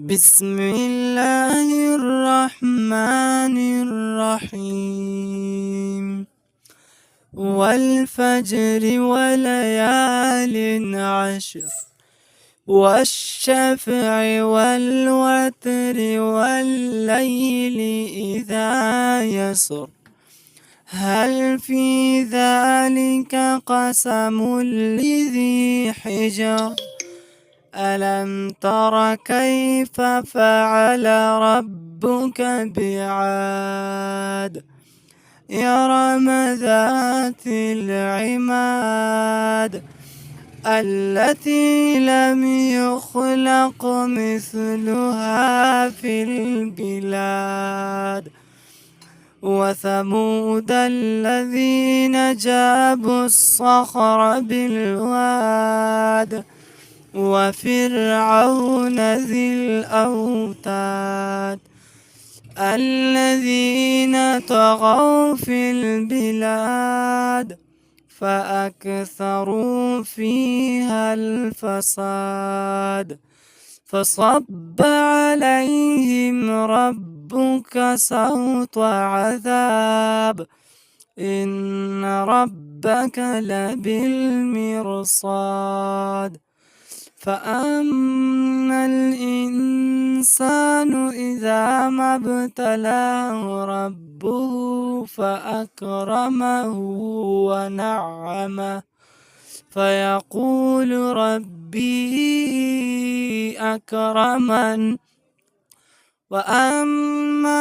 بسم الله الرحمن الرحيم والفجر وليال عشر والشفع والوتر والليل إذا يسر هل في ذلك قسم لذي حجر ألم تر كيف فعل ربك بعاد إرم ذات العماد التي لم يخلق مثلها في البلاد وثمود الذين جابوا الصخر بالواد وفرعون ذي الأوتاد الذين طغوا في البلاد فأكثروا فيها الفساد فصب عليهم ربك سوط عذاب إن ربك لبالمرصاد فأما الإنسان إذا ما ابتلاه ربه فأكرمه ونعمه فيقول ربي أكرمن وأما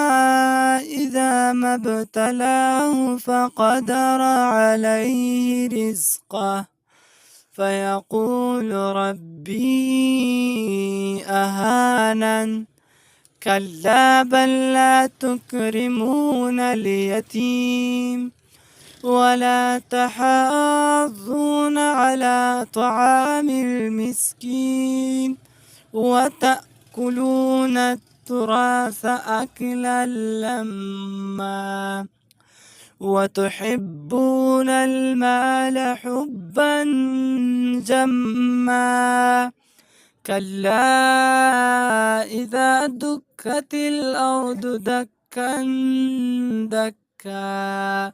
إذا ما ابتلاه فقدر عليه رزقه فيقول ربي أهانن كلا بل لا تكرمون اليتيم ولا تحاضون على طعام المسكين وتأكلون التراث أكلا لما وتحبون المال حبا جما كلا إذا دكت الأرض دكا دكا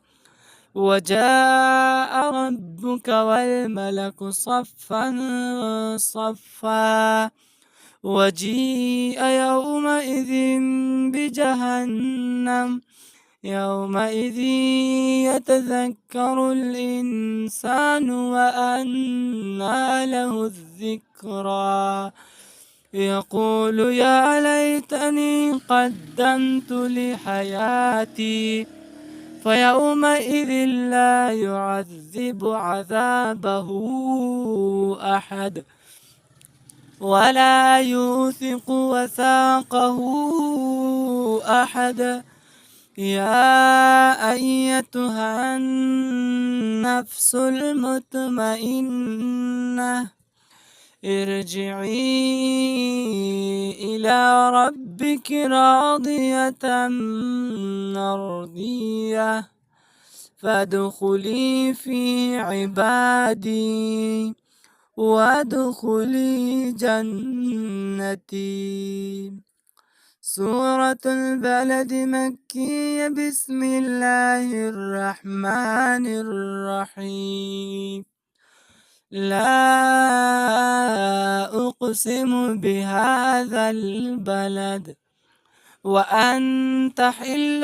وجاء ربك والملك صفا صفا وجيء يومئذ بجهنم يومئذ يتذكر الإنسان وأنى له الذكرى يقول يا ليتني قدمت لحياتي فيومئذ لا يعذب عذابه أحد ولا يوثق وثاقه أحد يا أيتها النفس المطمئنة ارجعي إلى ربك راضية مرضية فادخلي في عبادي وادخلي جنتي. سورة البلد مكية. بسم الله الرحمن الرحيم. لا أقسم بهذا البلد وأنت حل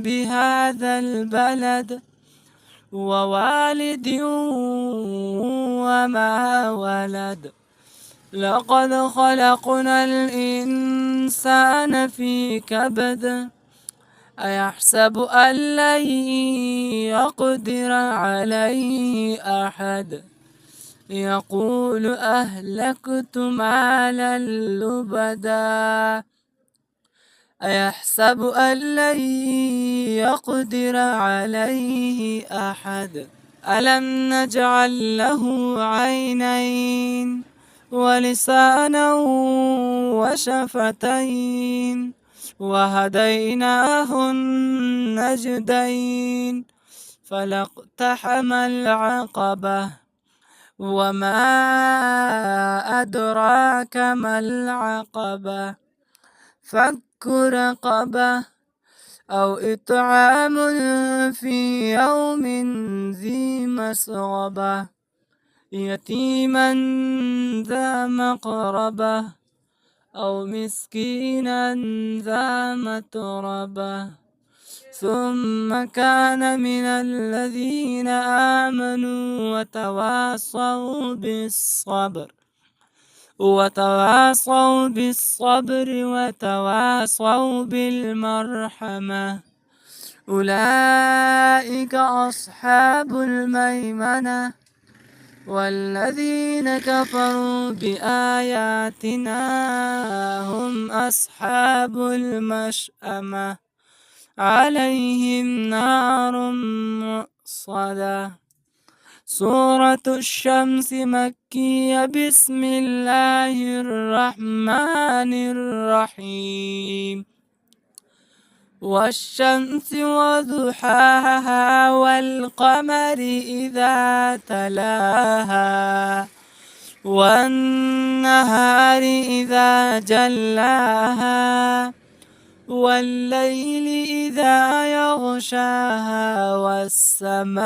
بهذا البلد ووالد وما ولد لقد خلقنا الإنسان في كبد أيحسب أن لن يقدر عليه أحد يقول أهلكت مالا لبدا أيحسب أن لن يقدر عليه أحد ألم نجعل له عينين ولسانا وشفتين وهديناه النجدين فلاقتحم العقبة وما أدراك ما العقبة فك رقبة أو إطعام في يوم ذي مسغبة يتيما ذا مقربة أو مسكينا ذا متربة ثم كان من الذين آمنوا وتواصوا بالصبر وتواصوا بالمرحمة أولئك أصحاب الميمنة والذين كفروا بآياتنا هم أصحاب المشأمة عليهم نار مؤصدة. سورة الشمس مكية. بسم الله الرحمن الرحيم. والشمس وضحاها والقمر إذا تلاها والنهار إذا جلاها والليل إذا يغشاها والسماء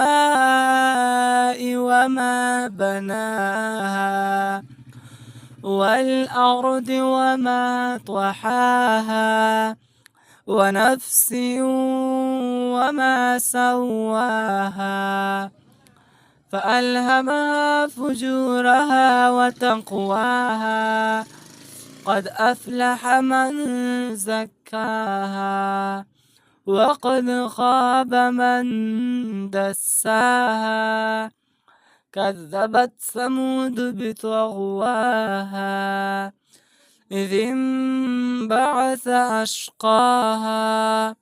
وما بناها والأرض وما طحاها ونفس وما سواها فألهمها فجورها وتقواها قد أفلح من زكاها وقد خاب من دساها كذبت ثمود بطغواها إذ انبعث أشقاها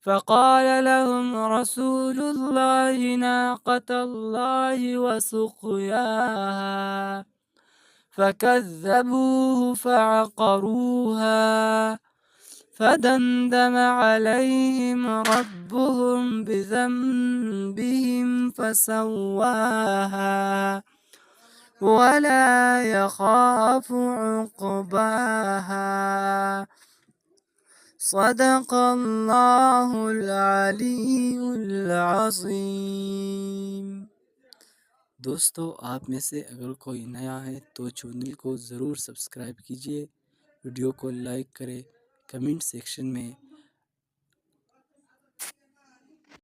فقال لهم رسول الله ناقة الله وسقياها فكذبوه فعقروها فدمدم عليهم ربهم بذنبهم فسواها ولا يخاف عقباها. صدق الله العلی العظیم. दोस्तों, आप में से अगर कोई नया है तो चैनल को ज़रूर सब्सक्राइब कीजिए, वीडियो को लाइक करें, कमेंट सेक्शन में